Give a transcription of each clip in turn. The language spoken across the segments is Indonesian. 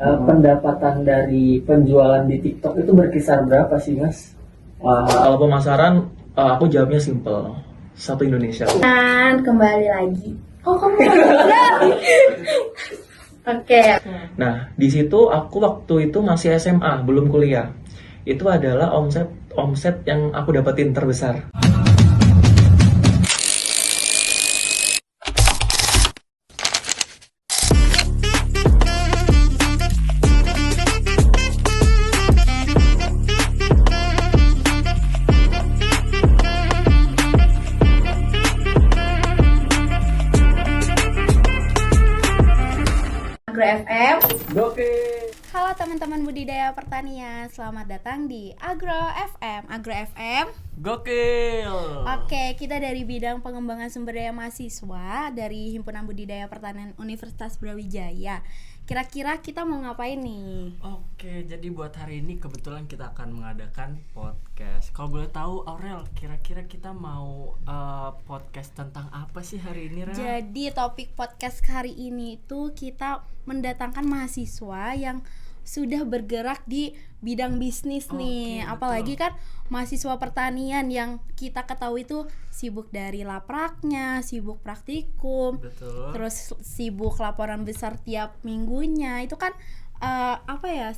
Pendapatan dari penjualan di TikTok itu berkisar berapa sih, Mas? Kalau pemasaran, aku jawabnya simple. Satu Indonesia. Dan kembali lagi. Oh, kamu enggak. Oke. Nah, di situ aku waktu itu masih SMA, belum kuliah. Itu adalah omset yang aku dapetin terbesar. Agro FM. Oke. Halo teman-teman budidaya pertanian, selamat datang di Agro FM. Agro FM. Gokil! Oke, kita dari bidang pengembangan sumber daya mahasiswa dari Himpunan Budidaya Pertanian Universitas Brawijaya. Kira-kira kita mau ngapain nih? Oke, jadi buat hari ini kebetulan kita akan mengadakan podcast. Kalau boleh tahu, Aurel, kira-kira kita mau podcast tentang apa sih hari ini, Rel? Jadi topik podcast hari ini itu kita mendatangkan mahasiswa yang sudah bergerak di bidang bisnis nih. Oke, Apalagi betul. kan mahasiswa pertanian yang kita ketahui itu sibuk dari lapraknya, sibuk praktikum, Betul. terus sibuk laporan besar tiap minggunya. Itu kan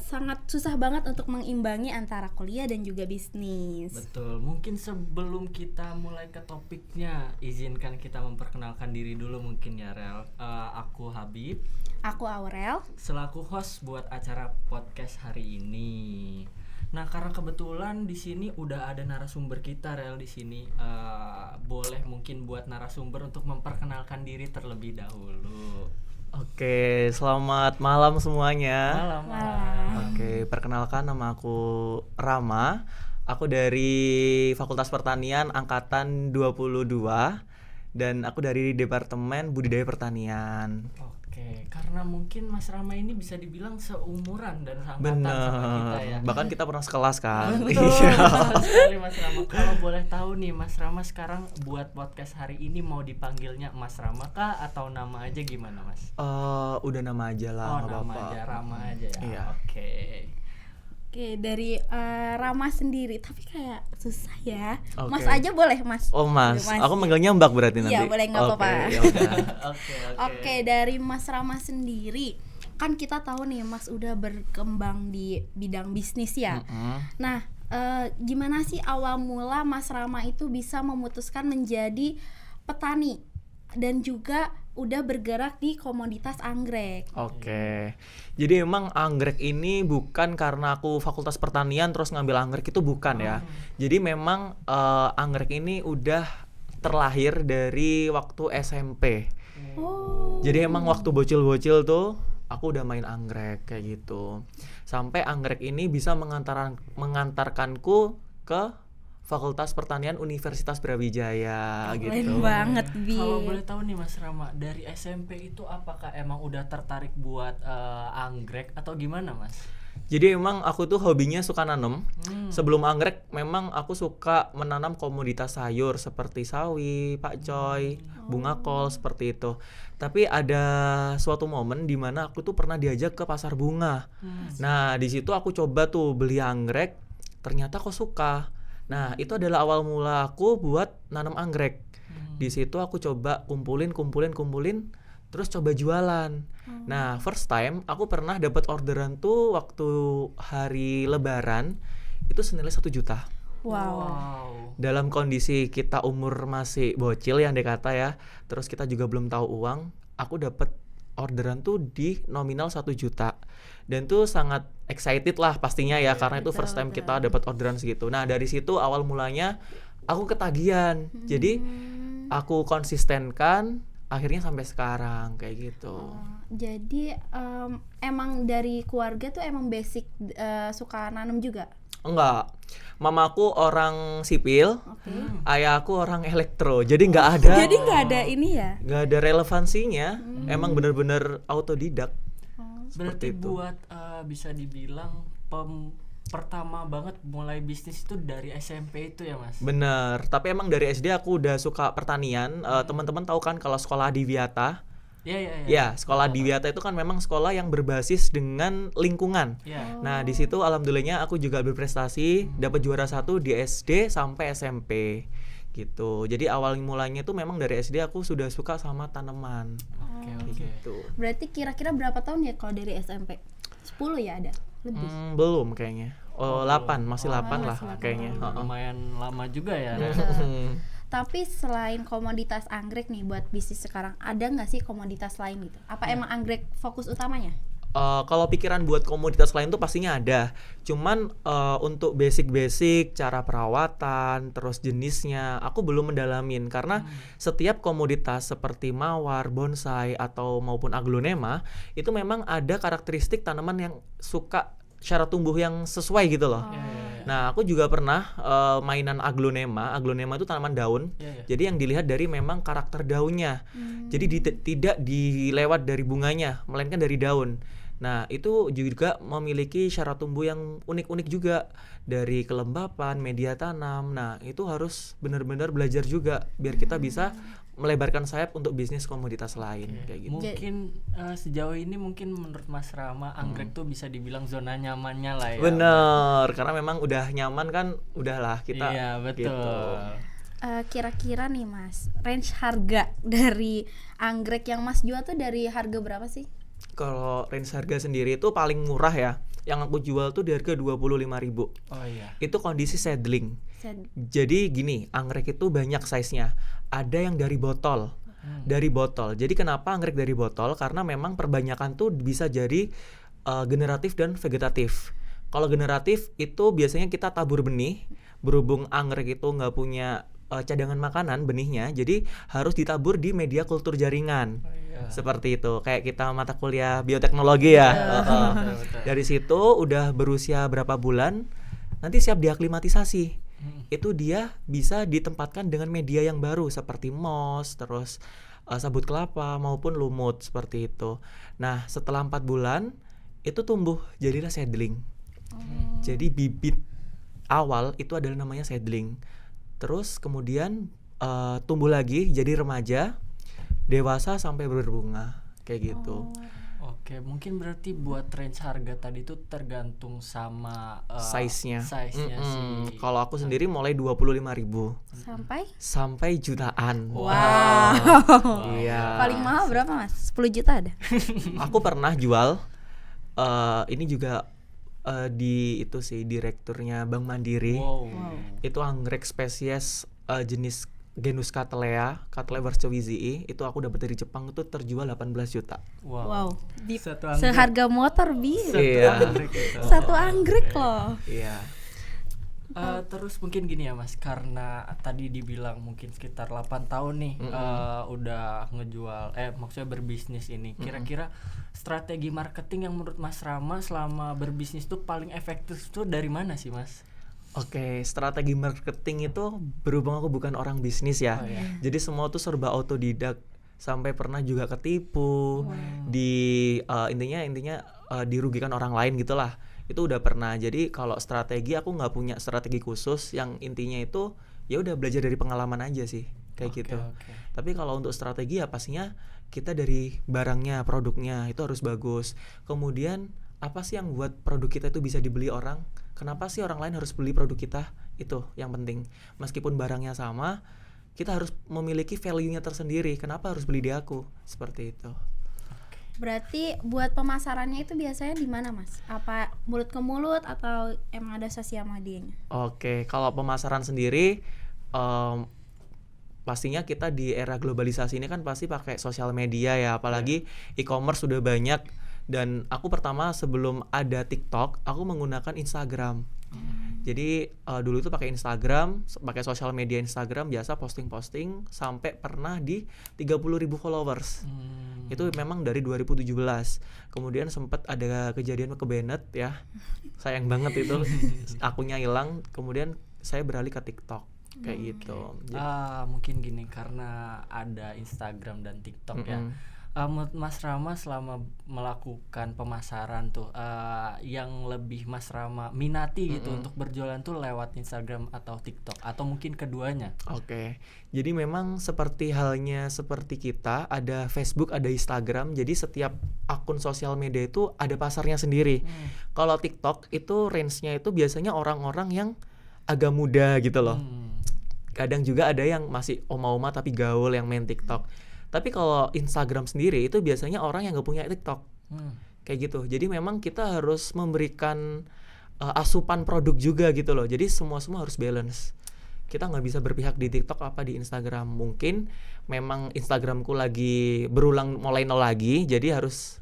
sangat susah banget untuk mengimbangi antara kuliah dan juga bisnis. Betul. Mungkin sebelum kita mulai ke topiknya, izinkan kita memperkenalkan diri dulu mungkin ya, Rel. Aku Habib, Aku Aurel. selaku host buat acara podcast hari ini. Nah, karena kebetulan di sini udah ada narasumber kita, Rel, di sini. Boleh mungkin buat narasumber untuk memperkenalkan diri terlebih dahulu. Oke, selamat malam semuanya. Malam. Oke, perkenalkan nama aku Rama. Aku dari Fakultas Pertanian Angkatan 22 dan aku dari Departemen Budidaya Pertanian. Oke, karena mungkin Mas Rama ini bisa dibilang seumuran dan seangkatan Bener, sama kita ya. bahkan kita pernah sekelas kan. Betul Iya. sekali Mas Rama. Kalau boleh tahu nih Mas Rama sekarang buat podcast hari ini mau dipanggilnya Mas Rama kah atau nama aja gimana Mas? Udah nama aja lah, Oh, nggak nama apa-apa. aja, Rama aja ya. Iya. Oke. Oke, dari Rama sendiri, tapi kayak susah ya. Oke. Mas aja boleh, Mas. Oh mas, Mas. aku manggilnya Mbak berarti nanti. Iya, boleh, nggak Oke, apa-apa. ya udah. Oke. Oke, dari Mas Rama sendiri, kan kita tahu nih Mas udah berkembang di bidang bisnis ya. Mm-mm. Nah, gimana sih awal mula Mas Rama itu bisa memutuskan menjadi petani dan juga udah bergerak di komoditas anggrek? Oke, jadi emang anggrek ini bukan karena aku fakultas pertanian terus ngambil anggrek, itu bukan ya. Jadi memang anggrek ini udah terlahir dari waktu SMP. Oh. Jadi emang waktu bocil-bocil tuh aku udah main anggrek kayak gitu. Sampai anggrek ini bisa mengantarkanku ke Fakultas Pertanian Universitas Brawijaya Keren gitu. banget, Bi. Kalau boleh tahu nih Mas Rama, dari SMP itu apakah emang udah tertarik buat anggrek atau gimana Mas? Jadi emang aku tuh hobinya suka nanam. Hmm. Sebelum anggrek memang aku suka menanam komoditas sayur seperti sawi, pakcoy, bunga kol seperti itu. Tapi ada suatu momen di mana aku tuh pernah diajak ke pasar bunga. Nah, di situ aku coba tuh beli anggrek, ternyata kok suka. Nah, itu adalah awal mula aku buat nanam anggrek. Di situ aku coba kumpulin, terus coba jualan. Nah, first time aku pernah dapat orderan tuh waktu hari Lebaran itu senilai 1 juta. Wow. Dalam kondisi kita umur masih bocil yang dikata ya, terus kita juga belum tahu uang, aku dapat orderan tuh di nominal 1 juta. Dan tuh sangat excited lah pastinya ya, karena itu first time kita dapat orderan segitu. Nah, dari situ awal mulanya aku ketagihan. Jadi aku konsistenkan, akhirnya sampai sekarang kayak gitu. Jadi emang dari keluarga tuh emang basic suka nanam juga. Enggak, mamaku orang sipil, Oke. ayahku orang elektro. Jadi nggak ada, Jadi nggak ada ini ya. nggak ada relevansinya. Emang bener-bener autodidak. Berarti Seperti itu. buat bisa dibilang pertama banget mulai bisnis itu dari SMP itu ya Mas? Bener. Tapi emang dari SD aku udah suka pertanian. Teman-teman tahu kan kalau sekolah di Wiata, Ya, sekolah di Wiyata itu kan memang sekolah yang berbasis dengan lingkungan. Iya. Nah, di situ alhamdulillahnya aku juga berprestasi, dapat juara 1 di SD sampai SMP gitu. Jadi awal mulanya itu memang dari SD aku sudah suka sama tanaman. Kayak gitu. Berarti kira-kira berapa tahun ya kalau dari SMP? 10 ya ada? Lebih. Belum kayaknya. 8, masih 8 lah masih 8. kayaknya. Lumayan lama juga ya. Rel. Tapi selain komoditas anggrek nih buat bisnis sekarang, ada nggak sih komoditas lain gitu? Apa emang anggrek fokus utamanya? Kalau pikiran buat komoditas lain tuh pastinya ada. Cuman untuk basic-basic cara perawatan, terus jenisnya aku belum mendalamin karena setiap komoditas seperti mawar, bonsai atau maupun aglonema itu memang ada karakteristik tanaman yang suka cara tumbuh yang sesuai gitu loh. Nah, aku juga pernah mainan aglonema. Aglonema itu tanaman daun. Jadi yang dilihat dari memang karakter daunnya. Jadi tidak dilewat dari bunganya, melainkan dari daun. Nah, itu juga memiliki syarat tumbuh yang unik-unik juga dari kelembapan, media tanam. Nah, itu harus benar-benar belajar juga biar kita bisa melebarkan sayap untuk bisnis komoditas lain kayak gitu. Mungkin sejauh ini mungkin menurut Mas Rama anggrek tuh bisa dibilang zona nyamannya lah ya. Bener, karena memang udah nyaman kan, udahlah kita. Iya, betul. Gitu. Kira-kira nih Mas, range harga dari anggrek yang Mas jual tuh dari harga berapa sih? Kalau range harga sendiri itu paling murah ya. Yang aku jual tuh di harga 25.000. Oh iya. Itu kondisi seedling. Jadi gini, anggrek itu banyak size-nya. Ada yang dari botol. Dari botol. Jadi kenapa anggrek dari botol? Karena memang perbanyakan tuh bisa jadi generatif dan vegetatif. Kalau generatif itu biasanya kita tabur benih. Berhubung anggrek itu nggak punya cadangan makanan benihnya, jadi harus ditabur di media kultur jaringan. Seperti itu. Kayak kita mata kuliah bioteknologi ya. Betul. Dari situ udah berusia berapa bulan, nanti siap diaklimatisasi. Itu dia bisa ditempatkan dengan media yang baru seperti moss, terus sabut kelapa maupun lumut seperti itu. Nah, setelah 4 bulan itu tumbuh jadilah seedling. Jadi bibit awal itu adalah namanya seedling. Terus kemudian tumbuh lagi jadi remaja, dewasa sampai berbunga kayak gitu. Oke, mungkin berarti buat range harga tadi itu tergantung sama Size-nya. Size-nya sih. Kalau aku sendiri mulai 25.000 sampai jutaan. Iya. Paling mahal berapa Mas? 10 juta ada? Aku pernah jual ini juga di itu sih direkturnya Bank Mandiri. Itu anggrek spesies jenis genus Cattleya Warcowizii, itu aku dapat dari Jepang, itu terjual 18 juta. Wow. Satu anggrek. Seharga motor Iya. Satu anggrek loh. Iya. Terus mungkin gini ya Mas, karena tadi dibilang mungkin sekitar 8 tahun nih udah ngejual maksudnya berbisnis ini. Kira-kira strategi marketing yang menurut Mas Rama selama berbisnis tuh paling efektif tuh dari mana sih Mas? Oke, strategi marketing itu berhubung aku bukan orang bisnis ya. Jadi semua tuh serba autodidak. Sampai pernah juga ketipu intinya dirugikan orang lain gitulah. Itu udah pernah. Jadi kalau strategi aku nggak punya strategi khusus, yang intinya itu ya udah belajar dari pengalaman aja sih kayak gitu. Tapi kalau untuk strategi ya pastinya kita dari barangnya, produknya itu harus bagus. Kemudian apa sih yang buat produk kita itu bisa dibeli orang? Kenapa sih orang lain harus beli produk kita? Itu yang penting. Meskipun barangnya sama, kita harus memiliki value-nya tersendiri. Kenapa harus beli di aku? Seperti itu. Berarti buat pemasarannya itu biasanya di mana Mas? Apa mulut ke mulut atau emang ada sosial medianya? Oke, kalau pemasaran sendiri pastinya kita di era globalisasi ini kan pasti pakai sosial media ya, apalagi e-commerce sudah banyak. Dan aku pertama sebelum ada TikTok, aku menggunakan Instagram. Jadi dulu itu pakai Instagram, pakai sosial media Instagram, biasa posting-posting sampai pernah di 30.000 followers. Itu memang dari 2017. Kemudian sempat ada kejadian ke Bennett ya. Sayang banget itu akunnya hilang, kemudian saya beralih ke TikTok kayak gitu. Mungkin gini, karena ada Instagram dan TikTok ya. menurut Mas Rama selama melakukan pemasaran tuh yang lebih Mas Rama minati gitu untuk berjualan tuh lewat Instagram atau TikTok atau mungkin keduanya? Oke, jadi memang seperti halnya seperti kita ada Facebook, ada Instagram. Jadi setiap akun sosial media itu ada pasarnya sendiri. Kalau TikTok itu range-nya itu biasanya orang-orang yang agak muda gitu loh. Kadang juga ada yang masih oma-oma tapi gaul yang main TikTok. Tapi kalau Instagram sendiri itu biasanya orang yang gak punya TikTok. Kayak gitu. Jadi memang kita harus memberikan asupan produk juga gitu loh. Jadi semua harus balance. Kita nggak bisa berpihak di TikTok apa di Instagram. Mungkin memang Instagramku lagi berulang mulai nol lagi, jadi harus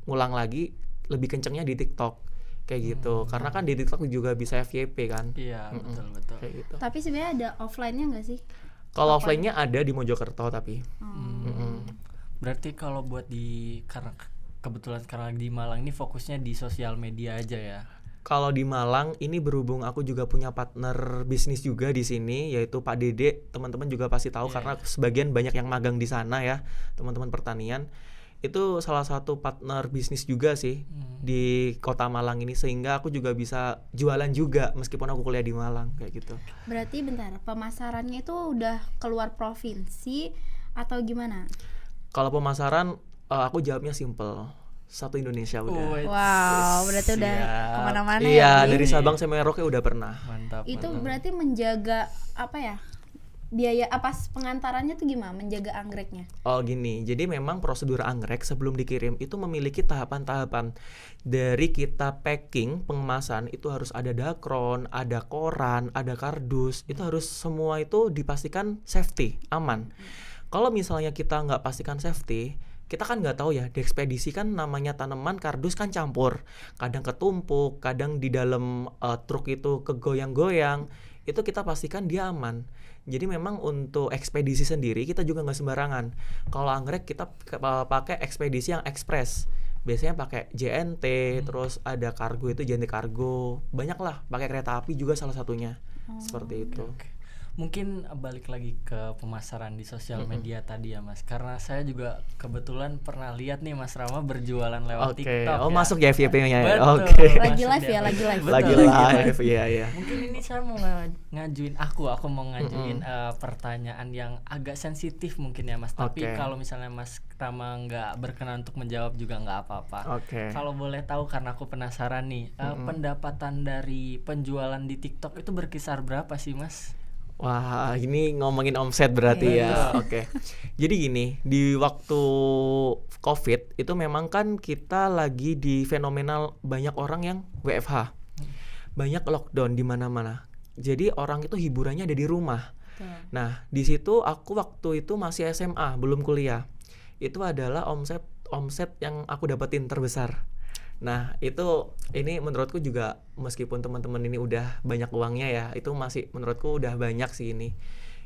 ngulang lagi lebih kencengnya di TikTok kayak gitu. Karena kan di TikTok juga bisa FYP kan. Iya, betul. Kayak gitu. Tapi sebenarnya ada offline-nya nggak sih? Kalau offline-nya ada di Mojokerto tapi. Berarti kalau buat karena kebetulan sekarang di Malang ini fokusnya di sosial media aja ya. Kalau di Malang ini berhubung aku juga punya partner bisnis juga di sini yaitu Pak Dede, teman-teman juga pasti tahu karena sebagian banyak yang magang di sana ya, teman-teman pertanian. Itu salah satu partner bisnis juga sih di Kota Malang ini sehingga aku juga bisa jualan juga meskipun aku kuliah di Malang kayak gitu. Berarti bentar, pemasarannya itu udah keluar provinsi atau gimana? Kalau pemasaran aku jawabnya simple. Satu Indonesia udah. Wow, berarti udah kemana-mana Iya, ya. dari Sabang sampai Merauke udah pernah. Mantap. Itu berarti menjaga apa ya? Biaya apa pengantarannya tuh gimana? Menjaga anggreknya? Oh gini, jadi memang prosedur anggrek sebelum dikirim itu memiliki tahapan-tahapan. Dari kita packing, pengemasan itu harus ada dakron, ada koran, ada kardus. Itu harus semua itu dipastikan safety, aman. Kalau misalnya kita nggak pastikan safety, kita kan nggak tahu ya, di ekspedisi kan namanya tanaman kardus kan campur, kadang ketumpuk, kadang di dalam truk itu kegoyang-goyang, itu kita pastikan dia aman. Jadi memang untuk ekspedisi sendiri kita juga nggak sembarangan. Kalau anggrek kita pakai ekspedisi yang ekspres, biasanya pakai JNT, terus ada kargo itu JNT kargo, banyak lah, pakai kereta api juga salah satunya, seperti itu. Mungkin balik lagi ke pemasaran di sosial media tadi ya Mas, karena saya juga kebetulan pernah lihat nih Mas Rama berjualan lewat TikTok. Oh ya. Masuk ya FYP-nya ya. Betul. Oke. Lagi live ya, lagi live. Lagi live, iya. Mungkin ini saya mau ngajuin aku mau ngajuin pertanyaan yang agak sensitif mungkin ya Mas. Tapi kalau misalnya Mas Rama nggak berkenan untuk menjawab juga nggak apa-apa. Kalau boleh tahu karena aku penasaran nih, pendapatan dari penjualan di TikTok itu berkisar berapa sih Mas? Wah, ini ngomongin omset berarti ya. Oke. Jadi gini, di waktu COVID itu memang kan kita lagi di fenomenal banyak orang yang WFH. Banyak lockdown di mana-mana. Jadi orang itu hiburannya ada di rumah. Nah, di situ aku waktu itu masih SMA, belum kuliah. Itu adalah omset yang aku dapetin terbesar. Nah itu ini menurutku juga meskipun teman-teman ini udah banyak uangnya ya, itu masih menurutku udah banyak sih ini.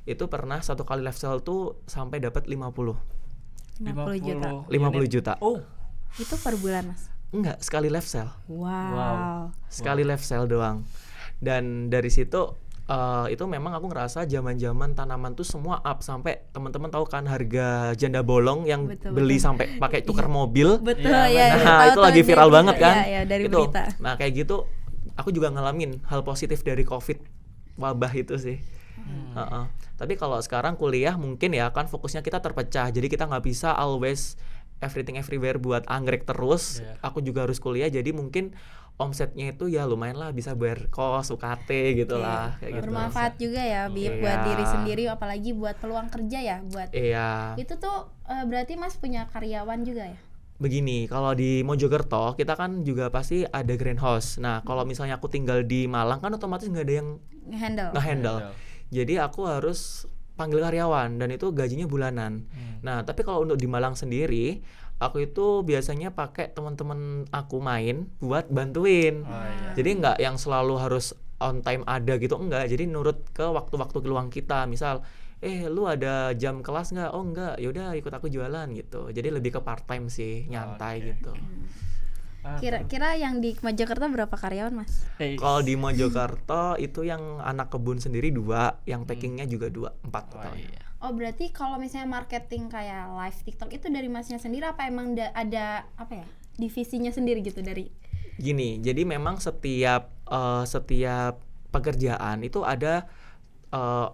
Itu pernah satu kali live sale tuh sampai dapat 50 juta. 50 juta. Oh, Itu per bulan Mas? Enggak, sekali live sale. Wow. Sekali live sale doang. Dan dari situ itu memang aku ngerasa zaman-zaman tanaman tuh semua up sampai teman-teman tahu kan harga janda bolong yang beli sampai pakai tukar mobil. Betul ya. Nah, itu lagi viral banget kan? Iya, dari itu. berita. Nah, kayak gitu aku juga ngalamin hal positif dari COVID wabah itu sih. Tapi kalau sekarang kuliah mungkin ya kan fokusnya kita terpecah. Jadi kita nggak bisa always everything everywhere buat anggrek terus. Aku juga harus kuliah jadi mungkin omsetnya itu ya lumayan lah bisa bayar kos, UKT gitu lah kayak gitu. Bermanfaat juga ya buat diri sendiri apalagi buat peluang kerja ya buat. Itu tuh berarti Mas punya karyawan juga ya? Begini, kalau di Mojokerto kita kan juga pasti ada greenhouse. Nah, kalau misalnya aku tinggal di Malang kan otomatis nggak ada yang nge-handle. Jadi aku harus panggil karyawan dan itu gajinya bulanan. Nah, tapi kalau untuk di Malang sendiri aku itu biasanya pakai teman-teman aku main buat bantuin. Jadi nggak yang selalu harus on time ada gitu, enggak. Jadi nurut ke waktu-waktu luang kita. Misal, lu ada jam kelas nggak? Oh enggak, yaudah ikut aku jualan gitu. Jadi lebih ke part time sih, nyantai gitu. Kira-kira yang di Mojokerto berapa karyawan Mas? Kalau di Mojokerto itu yang anak kebun sendiri 2, yang packingnya juga 2, 4 total. Oh berarti kalau misalnya marketing kayak live TikTok itu dari masnya sendiri apa emang ada apa ya divisinya sendiri gitu dari? Gini, jadi memang setiap pekerjaan itu ada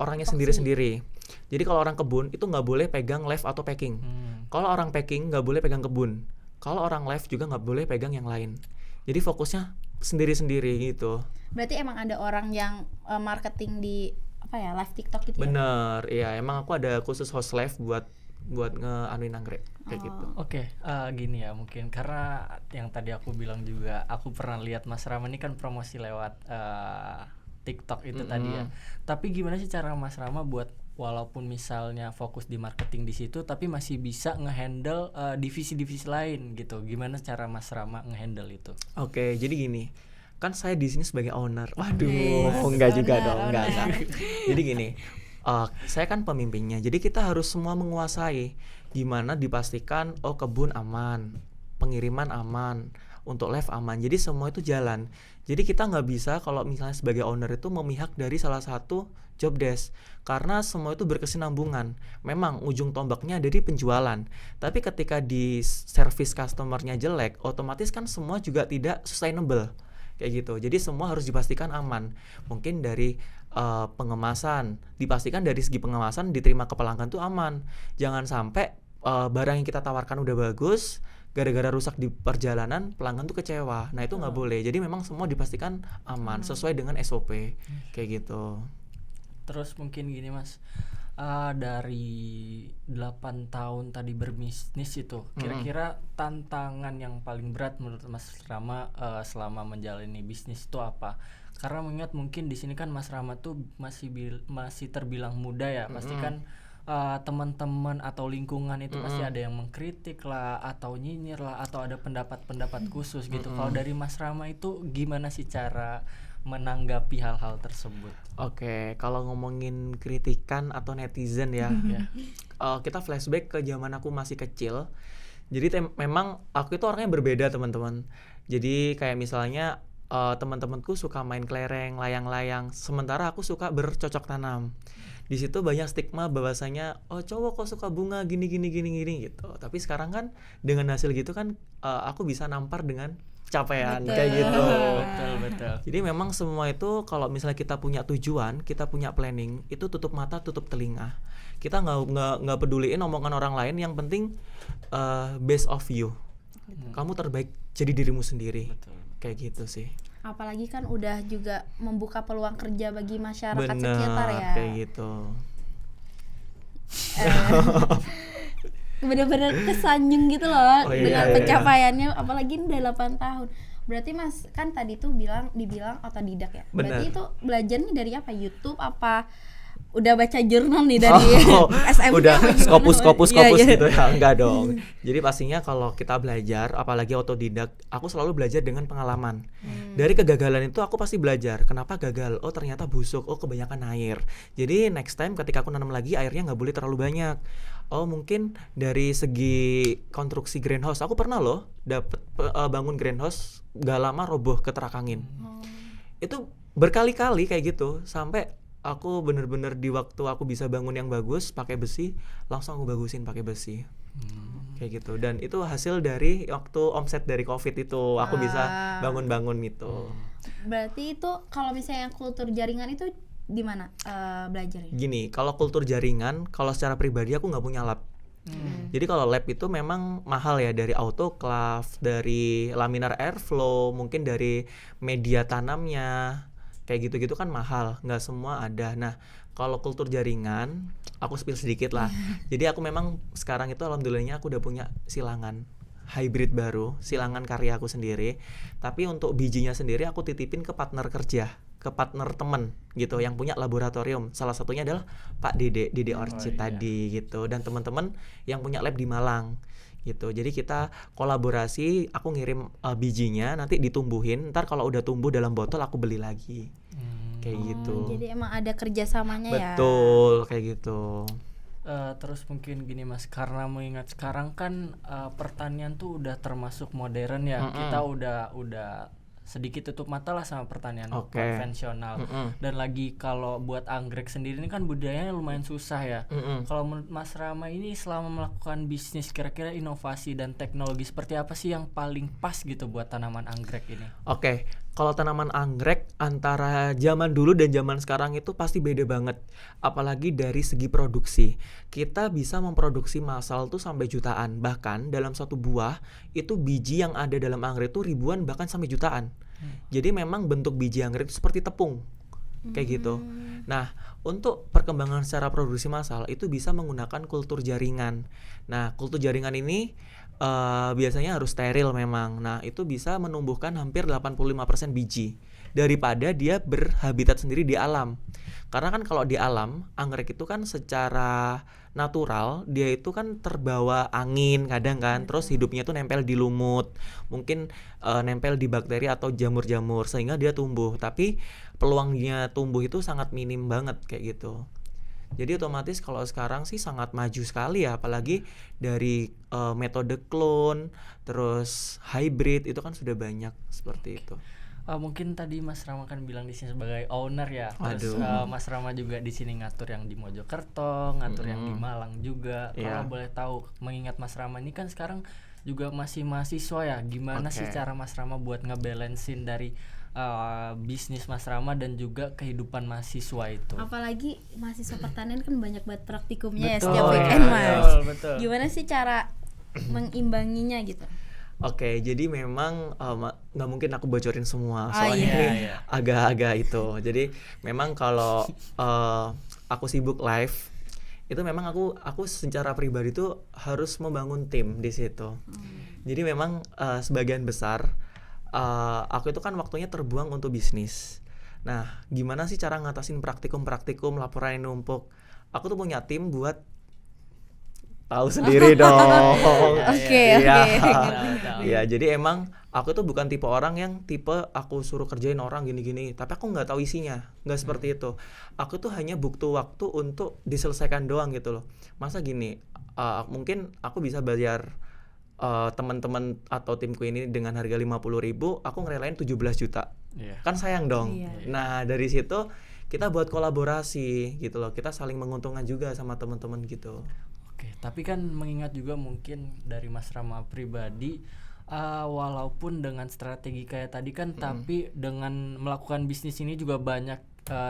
orangnya sendiri-sendiri. Jadi kalau orang kebun itu nggak boleh pegang live atau packing. Kalau orang packing nggak boleh pegang kebun. Kalau orang live juga nggak boleh pegang yang lain. Jadi fokusnya sendiri-sendiri gitu. Berarti emang ada orang yang marketing di apa ya live TikTok gitu ya? Bener, iya emang aku ada khusus host live buat nge-anuin anggrek kayak gitu. Oke, gini ya mungkin karena yang tadi aku bilang juga aku pernah lihat Mas Rama ini kan promosi lewat TikTok itu tadi ya. Tapi gimana sih cara Mas Rama buat walaupun misalnya fokus di marketing di situ tapi masih bisa ngehandle divisi-divisi lain gitu. Gimana cara Mas Rama ngehandle itu? Oke, jadi gini. Kan saya di sini sebagai owner. Waduh, Yes, enggak juga owner, dong, enggak. owner. Jadi gini, saya kan pemimpinnya. Jadi kita harus semua menguasai gimana dipastikan kebun aman, pengiriman aman, untuk live aman. Jadi semua itu jalan. Jadi kita nggak bisa kalau misalnya sebagai owner itu memihak dari salah satu job desk karena semua itu berkesinambungan. Memang ujung tombaknya ada di penjualan. Tapi ketika di service customernya jelek, otomatis kan semua juga tidak sustainable. Kayak gitu. Jadi semua harus dipastikan aman. Mungkin dari pengemasan, dipastikan dari segi pengemasan diterima ke pelanggan tuh aman. Jangan sampai barang yang kita tawarkan udah bagus, gara-gara rusak di perjalanan pelanggan tuh kecewa. Nah itu nggak boleh. Jadi memang semua dipastikan aman sesuai dengan SOP kayak gitu. Terus mungkin gini Mas, dari 8 tahun tadi berbisnis itu kira-kira tantangan yang paling berat menurut Mas Rama selama menjalani bisnis itu apa? Karena mengingat mungkin di sini kan Mas Rama tuh masih terbilang muda ya, pasti kan teman-teman atau lingkungan itu pasti ada yang mengkritik lah atau nyinyir lah atau ada pendapat-pendapat khusus gitu. Kalau dari Mas Rama itu gimana sih cara menanggapi hal-hal tersebut? Oke, kalau ngomongin kritikan atau netizen ya, kita flashback ke zaman aku masih kecil. Jadi memang aku itu orangnya berbeda teman-teman. Jadi kayak misalnya teman-temanku suka main kelereng, layang-layang, sementara aku suka bercocok tanam. Di situ banyak stigma bahwasanya cowok kok suka bunga gini gitu. Tapi sekarang kan dengan hasil gitu kan aku bisa nampar dengan capaian kayak gitu. Betul. Jadi memang semua itu kalau misalnya kita punya tujuan, kita punya planning, itu tutup mata, tutup telinga. Kita nggak peduliin omongan orang lain. Yang penting best of you. Kamu terbaik jadi dirimu sendiri. Betul. Kayak gitu sih. Apalagi kan udah juga membuka peluang kerja bagi masyarakat Bener, sekitar ya. kayak gitu. Bener-bener kesanjung gitu loh dengan iya. pencapaiannya, apalagi udah 8 tahun. Berarti Mas kan tadi tuh dibilang otodidak ya. Berarti Bener. itu belajarnya dari apa? YouTube apa udah baca jurnal nih dari SMK? Udah skopus Iya. gitu ya, enggak dong. Jadi pastinya kalau kita belajar, apalagi otodidak, aku selalu belajar dengan pengalaman. Dari kegagalan itu aku pasti belajar. Kenapa gagal? Oh ternyata busuk. Oh kebanyakan air. Jadi next time ketika aku nanam lagi airnya nggak boleh terlalu banyak. Oh mungkin dari segi konstruksi greenhouse, aku pernah loh dapet bangun greenhouse, gak lama roboh keterak angin. Itu berkali-kali kayak gitu sampai aku bener-bener di waktu aku bisa bangun yang bagus pakai besi, langsung aku bagusin pakai besi. Kayak gitu. Dan itu hasil dari waktu omset dari Covid itu aku bisa bangun-bangun gitu. Berarti itu kalau misalnya kultur jaringan itu di mana belajarnya? Gini, kalau kultur jaringan, kalau secara pribadi aku nggak punya lab. Jadi kalau lab itu memang mahal ya, dari autoclave, dari laminar airflow, mungkin dari media tanamnya, kayak gitu-gitu kan mahal, nggak semua ada. Nah kalau kultur jaringan, aku spill sedikit lah. Jadi aku memang sekarang itu alhamdulillahnya aku udah punya silangan hybrid baru, silangan karya aku sendiri. Tapi untuk bijinya sendiri aku titipin ke partner kerja, ke partner temen gitu yang punya laboratorium. Salah satunya adalah Pak Dede Orchid tadi gitu, dan teman-teman yang punya lab di Malang gitu. Jadi kita kolaborasi, aku ngirim bijinya, nanti ditumbuhin, ntar kalau udah tumbuh dalam botol aku beli lagi. Kayak gitu. Jadi emang ada kerjasamanya ya. Betul, kayak gitu. Terus mungkin gini Mas, karena mengingat sekarang kan pertanian tuh udah termasuk modern ya. Kita udah sedikit tutup mata lah sama pertanian Oke. konvensional. Dan lagi kalau buat anggrek sendiri ini kan budayanya lumayan susah ya. Kalau menurut Mas Rama ini selama melakukan bisnis, kira-kira inovasi dan teknologi seperti apa sih yang paling pas gitu buat tanaman anggrek ini? Oke, kalau tanaman anggrek antara zaman dulu dan zaman sekarang itu pasti beda banget. Apalagi dari segi produksi. Kita bisa memproduksi massal tuh sampai jutaan. Bahkan dalam satu buah itu biji yang ada dalam anggrek itu ribuan bahkan sampai jutaan. Jadi memang bentuk biji anggrek itu seperti tepung. Kayak gitu. Nah, untuk perkembangan secara produksi massal itu bisa menggunakan kultur jaringan. Nah, kultur jaringan ini biasanya harus steril memang. Nah, itu bisa menumbuhkan hampir 85% biji daripada dia berhabitat sendiri di alam. Karena kan kalau di alam, anggrek itu kan secara natural dia itu kan terbawa angin kadang kan, terus hidupnya tuh nempel di lumut, mungkin nempel di bakteri atau jamur-jamur sehingga dia tumbuh. Tapi peluangnya tumbuh itu sangat minim banget kayak gitu. Jadi otomatis kalau sekarang sih sangat maju sekali ya, apalagi dari metode clone, terus hybrid itu kan sudah banyak seperti itu. Mungkin tadi Mas Rama kan bilang di sini sebagai owner ya. Terus Mas Rama juga di sini ngatur yang di Mojokerto, ngatur yang di Malang juga. Kalau boleh tahu, mengingat Mas Rama ini kan sekarang juga masih mahasiswa ya. Gimana sih cara Mas Rama buat ngebalancein dari bisnis Mas Rama dan juga kehidupan mahasiswa itu? Apalagi mahasiswa pertanian kan banyak banget praktikumnya ya Betul, setiap weekend ya, Mas. betul. Gimana sih cara mengimbanginya gitu? Oke, jadi memang nggak mungkin aku bocorin semua, Ah, soalnya iya. ini agak-agak itu. Jadi memang kalau aku sibuk live, itu memang aku secara pribadi tuh harus membangun tim di situ. Jadi memang sebagian besar aku itu kan waktunya terbuang untuk bisnis. Nah, gimana sih cara ngatasin praktikum laporan yang numpuk? Aku tuh punya tim buat tahu sendiri dong. Oke. Ya, jadi emang aku tuh bukan tipe orang yang tipe aku suruh kerjain orang gini-gini, tapi aku nggak tahu isinya, nggak seperti itu. Aku tuh hanya butuh waktu untuk diselesaikan doang gitu loh. Masa gini, mungkin aku bisa bayar teman-teman atau timku ini dengan harga 50.000, aku ngerelain 17 juta. Kan sayang dong. Nah, dari situ kita buat kolaborasi gitu loh. Kita saling menguntungkan juga sama teman-teman gitu. Oke, tapi kan mengingat juga mungkin dari Mas Rama pribadi, walaupun dengan strategi kayak tadi kan, tapi dengan melakukan bisnis ini juga banyak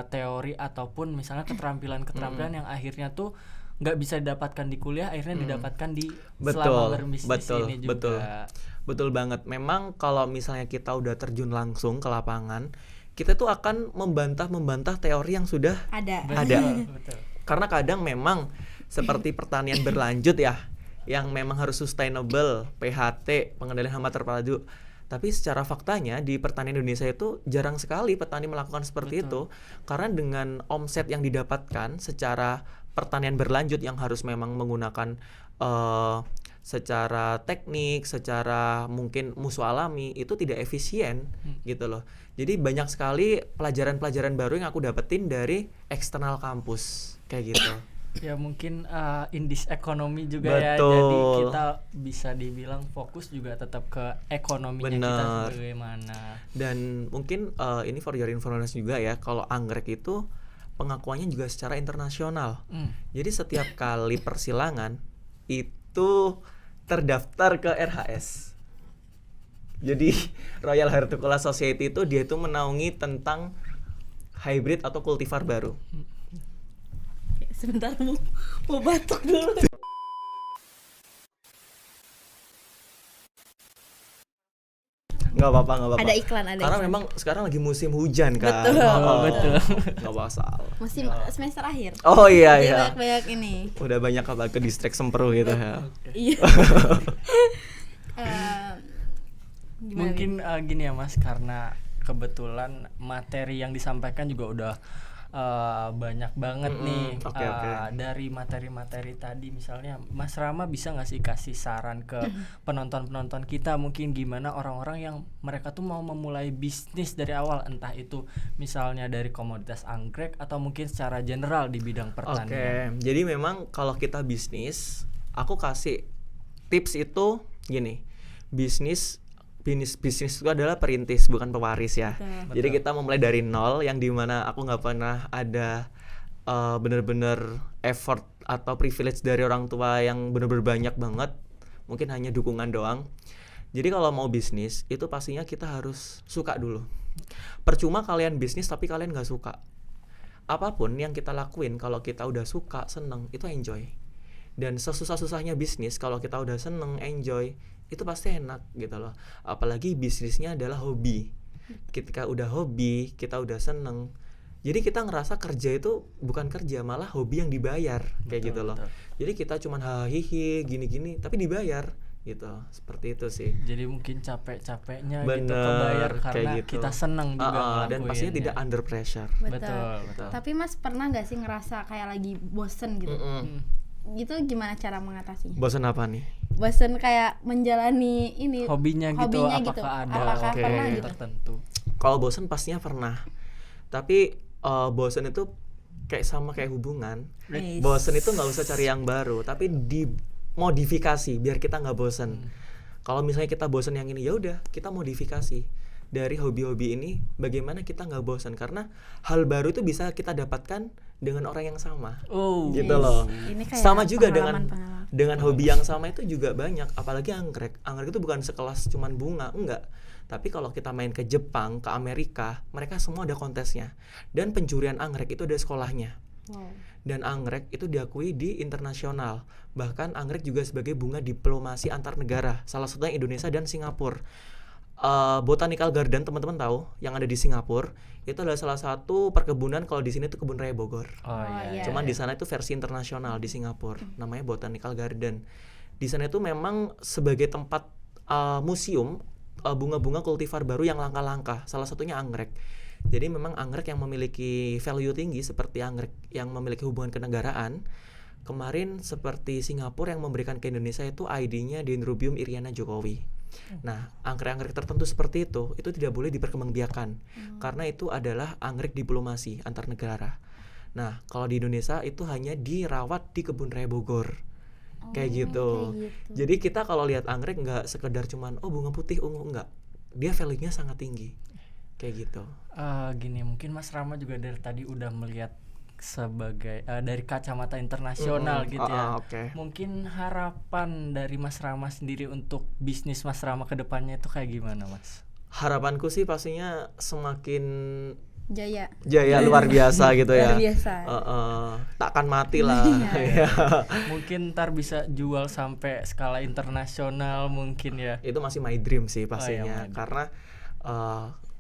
teori ataupun misalnya keterampilan-keterampilan yang akhirnya tuh nggak bisa didapatkan di kuliah, akhirnya didapatkan di selama berbisnis ini juga. Betul banget. Memang kalau misalnya kita udah terjun langsung ke lapangan, kita tuh akan membantah teori yang sudah Ada. Betul. Karena kadang memang seperti pertanian berlanjut ya, yang memang harus sustainable, PHT, pengendalian hama terpadu. Tapi secara faktanya di pertanian Indonesia itu jarang sekali petani melakukan seperti itu. Karena dengan omset yang didapatkan secara pertanian berlanjut yang harus memang menggunakan secara teknik, secara mungkin musuh alami, itu tidak efisien gitu loh. Jadi banyak sekali pelajaran-pelajaran baru yang aku dapetin dari eksternal kampus kayak gitu. Ya mungkin indis ekonomi juga Betul. ya, jadi kita bisa dibilang fokus juga tetap ke ekonominya kita bagaimana. Dan mungkin ini for your information juga ya, kalau anggrek itu pengakuannya juga secara internasional. Jadi setiap kali persilangan itu terdaftar ke RHS. Jadi Royal Horticultural Society itu dia itu menaungi tentang hybrid atau kultivar baru. Sebentar mau batuk dulu. Nggak apa-apa. Ada iklan. Karena memang sekarang lagi musim hujan kan. Betul. Nggak masalah. Musim semester akhir. Oh iya. Jadi banyak ini. Udah banyak apa ke distract semperu gitu ya. Iya. Mungkin gini ya Mas, karena kebetulan materi yang disampaikan juga udah banyak banget nih. Oke. Dari materi-materi tadi, misalnya Mas Rama bisa nggak sih kasih saran ke penonton-penonton kita, mungkin gimana orang-orang yang mereka tuh mau memulai bisnis dari awal, entah itu misalnya dari komoditas anggrek atau mungkin secara general di bidang pertanian. Oke, jadi memang kalau kita bisnis, aku kasih tips itu gini, bisnis bisnis itu adalah perintis bukan pewaris ya. Betul. Jadi kita memulai dari nol, yang dimana aku nggak pernah ada bener-bener effort atau privilege dari orang tua yang bener-bener banyak banget, mungkin hanya dukungan doang. Jadi kalau mau bisnis itu pastinya kita harus suka dulu. Percuma kalian bisnis tapi kalian nggak suka. Apapun yang kita lakuin kalau kita udah suka, seneng, itu enjoy. Dan sesusah-susahnya bisnis kalau kita udah seneng, enjoy, itu pasti enak gitu loh. Apalagi bisnisnya adalah hobi. Ketika udah hobi, kita udah seneng, jadi kita ngerasa kerja itu bukan kerja, malah hobi yang dibayar kayak gitu loh. Betul. Jadi kita cuman hahihi gini-gini tapi dibayar gitu. Seperti itu sih. Jadi mungkin capek-capeknya gitu Bener, kebayar kayak karena gitu. kita seneng juga Dan pastinya tidak under pressure. Betul. Tapi Mas pernah nggak sih ngerasa kayak lagi bosen gitu? Gitu gimana cara mengatasinya? Bosan apa nih? Bosen kayak menjalani ini Hobinya gitu, apakah ada Apakah Oke. pernah gitu? tertentu? Kalau bosan pastinya pernah. Tapi bosan itu sama kayak hubungan. Yes. Bosan itu nggak usah cari yang baru, tapi dimodifikasi biar kita nggak bosan. Kalau misalnya kita bosan yang ini, ya udah kita modifikasi dari hobi-hobi ini. Bagaimana kita nggak bosan? Karena hal baru itu bisa kita dapatkan dengan orang yang sama. Oh, Gitu loh. Ini kayak Sama juga dengan pengalaman-pengalaman. hobi yang sama itu juga banyak. Apalagi anggrek. Anggrek itu bukan sekelas cuman bunga, enggak. Tapi kalau kita main ke Jepang, ke Amerika, mereka semua ada kontesnya. Dan pencurian anggrek itu ada sekolahnya. Wow. Dan anggrek itu diakui di internasional. Bahkan anggrek juga sebagai bunga diplomasi antar negara. Salah satunya Indonesia dan Singapura. Botanical Garden teman-teman tahu yang ada di Singapura itu adalah salah satu perkebunan. Kalau di sini itu kebun raya Bogor. Oh iya. iya. Cuman di sana itu versi internasional di Singapura, namanya Botanical Garden. Di sana itu memang sebagai tempat museum bunga-bunga kultivar baru yang langka-langka. Salah satunya anggrek. Jadi memang anggrek yang memiliki value tinggi seperti anggrek yang memiliki hubungan kenegaraan. Kemarin seperti Singapura yang memberikan ke Indonesia itu ID-nya Dendrobium iriana Jokowi. Nah, anggrek-anggrek tertentu seperti itu tidak boleh diperkembangbiakan karena itu adalah anggrek diplomasi antar negara. Nah, kalau di Indonesia itu hanya dirawat di kebun raya Bogor. Kayak gitu. Jadi kita kalau lihat anggrek nggak sekedar cuman bunga putih ungu, enggak. Dia value-nya sangat tinggi. Kayak gitu. Gini, mungkin Mas Rama juga dari tadi udah melihat sebagai dari kacamata internasional gitu ya. Okay. Mungkin harapan dari Mas Rama sendiri untuk bisnis Mas Rama ke depannya itu kayak gimana, Mas? Harapanku sih pastinya semakin Jaya luar biasa gitu ya. luar biasa. Takkan mati lah. Mungkin ntar bisa jual sampai skala internasional mungkin ya. Itu masih my dream sih pastinya. my dream. Karena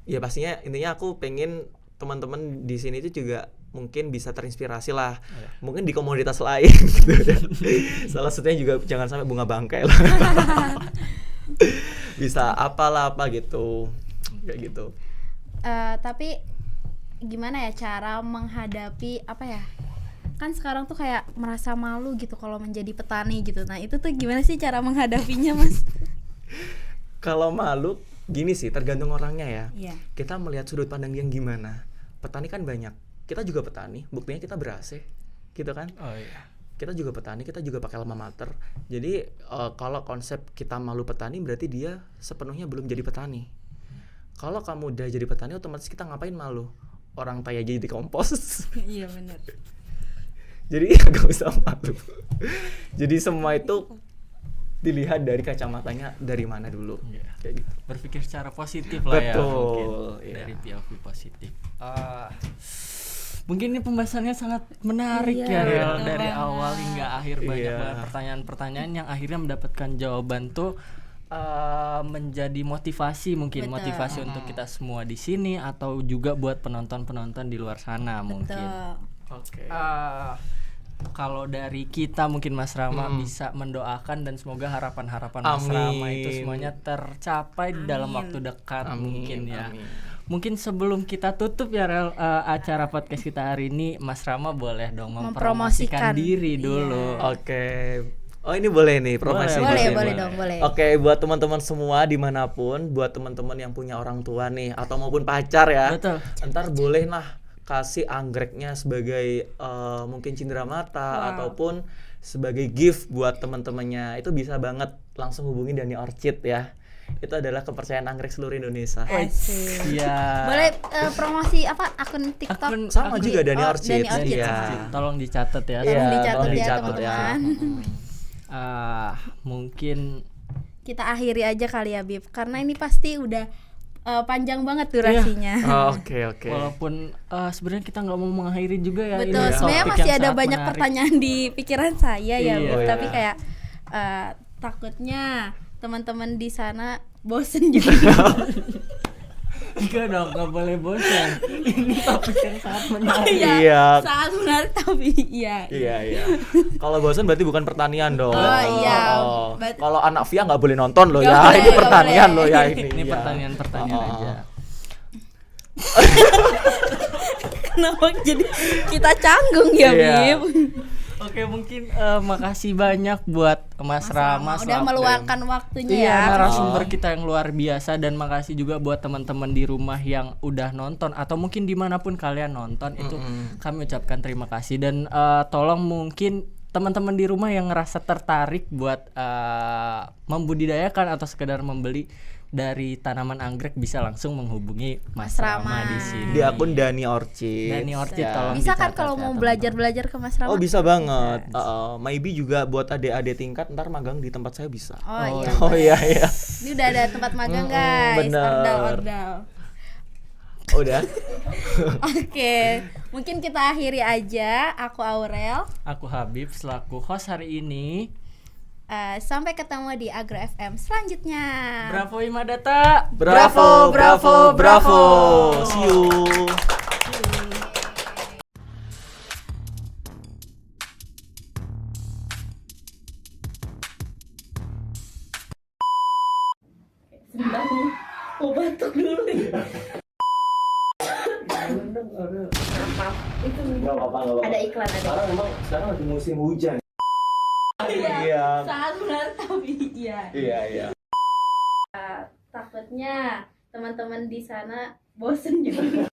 ya pastinya intinya aku pengen teman-teman di sini itu juga mungkin bisa terinspirasi lah. Mungkin di komoditas lain gitu ya. Salah satunya juga jangan sampai bunga bangkai lah. Bisa apa gitu. Kayak gitu. Tapi gimana ya cara menghadapi kan sekarang tuh kayak merasa malu gitu kalau menjadi petani gitu. Nah itu tuh gimana sih cara menghadapinya, Mas? Kalau malu gini sih, tergantung orangnya ya. Iya. Kita melihat sudut pandang yang gimana. Petani kan banyak. Kita juga petani, buktinya kita ber-AC gitu kan. Oh iya. Kita juga petani, kita juga pakai alma mater. Jadi kalau konsep kita malu petani berarti dia sepenuhnya belum jadi petani. Kalau kamu udah jadi petani, otomatis kita ngapain malu? Orang tai aja jadi kompos. Iya benar. Jadi gak usah malu. Jadi semua itu dilihat dari kacamatanya dari mana dulu. Kayak gitu. Berpikir secara positif lah ya. Betul, Mungkin iya. dari POV positif. Mungkin ini pembahasannya sangat menarik Iya, ya Rel. betul Dari banget. awal hingga akhir banyak Iya. banget pertanyaan-pertanyaan yang akhirnya mendapatkan jawaban tuh menjadi motivasi mungkin. Betul. Motivasi untuk kita semua di sini atau juga buat penonton-penonton di luar sana mungkin. Betul. Oke. Kalau dari kita mungkin Mas Rama bisa mendoakan dan semoga harapan-harapan Mas Amin. Rama itu semuanya tercapai dalam waktu dekat mungkin ya. Amin. Mungkin sebelum kita tutup ya Rel, acara podcast kita hari ini, Mas Rama boleh dong mempromosikan Mempromosikan. diri dulu. Oke. Oh ini boleh nih promosi. Boleh, di sini. boleh dong, boleh. Oke, buat teman-teman semua dimanapun, buat teman-teman yang punya orang tua nih atau maupun pacar ya. Betul. Ntar boleh lah kasih anggreknya sebagai mungkin cindera mata ataupun sebagai gift buat teman-temannya. Itu bisa banget langsung hubungi Dani Orchid ya. itu adalah kepercayaan anggrek seluruh Indonesia. Asik. Iya. Boleh promosi apa akun TikTok? Akun- Sama akun- juga Dani Oh, Orchid. Dani Orchid. Iya. Tolong dicatat ya. Iya, Tolong dicatat tolong ya dicatat ya. teman-teman. Mungkin Kita akhiri aja kali ya Bib, karena ini pasti udah panjang banget durasinya. Oh, oke. walaupun sebenarnya kita nggak mau mengakhiri juga ya. Betul, ini sebenarnya topik masih yang ada sangat banyak menarik. pertanyaan di pikiran saya ya, Iya. Bib. Oh, Tapi iya. kayak takutnya teman-teman di sana bosen juga. Enggak dong, nggak boleh bosan. Ini topik yang sangat menarik. Iya. Sangat menarik tapi iya. Iya. Kalau bosan berarti bukan pertanian dong. Oh, iya. Oh. Berarti- Kalau anak Via nggak boleh nonton loh Nggak ya. boleh, Ini nggak pertanian boleh. loh ya ini. Ini Iya. pertanyaan-pertanyaan Oh. aja. Kenapa jadi kita canggung ya, Iya. Bib? Oke, mungkin makasih banyak buat Mas Rama udah selaku- meluangkan waktunya Iya, ya. narasumber kita yang luar biasa, dan makasih juga buat teman-teman di rumah yang udah nonton atau mungkin dimanapun kalian nonton itu kami ucapkan terima kasih, dan tolong mungkin teman-teman di rumah yang ngerasa tertarik buat membudidayakan atau sekedar membeli dari tanaman anggrek bisa langsung menghubungi Mas Rama. Rama di sini. Di akun Dani Orchid. Dani Orchid, Ya. tolong Bisa kan dicatat kalau ya, mau teman-teman. belajar-belajar ke Mas Rama? Oh bisa banget. Maybe juga buat adik-adik tingkat ntar magang di tempat saya bisa. Oh, iya. Oh iya. Ini udah ada tempat magang guys. bener. Ordal. Udah. Oke, mungkin kita akhiri aja. Aku Aurel. Aku Habib selaku host hari ini. Sampai ketemu di Agro FM selanjutnya. Bravo Imadata. Bravo. See you. Mau batuk dulu ya. Itu Nggak apa-apa. ada iklan ada. Sekarang lagi musim hujan. Iya. Sangat menarik tapi iya. Iya. Takutnya teman-teman di sana bosen juga.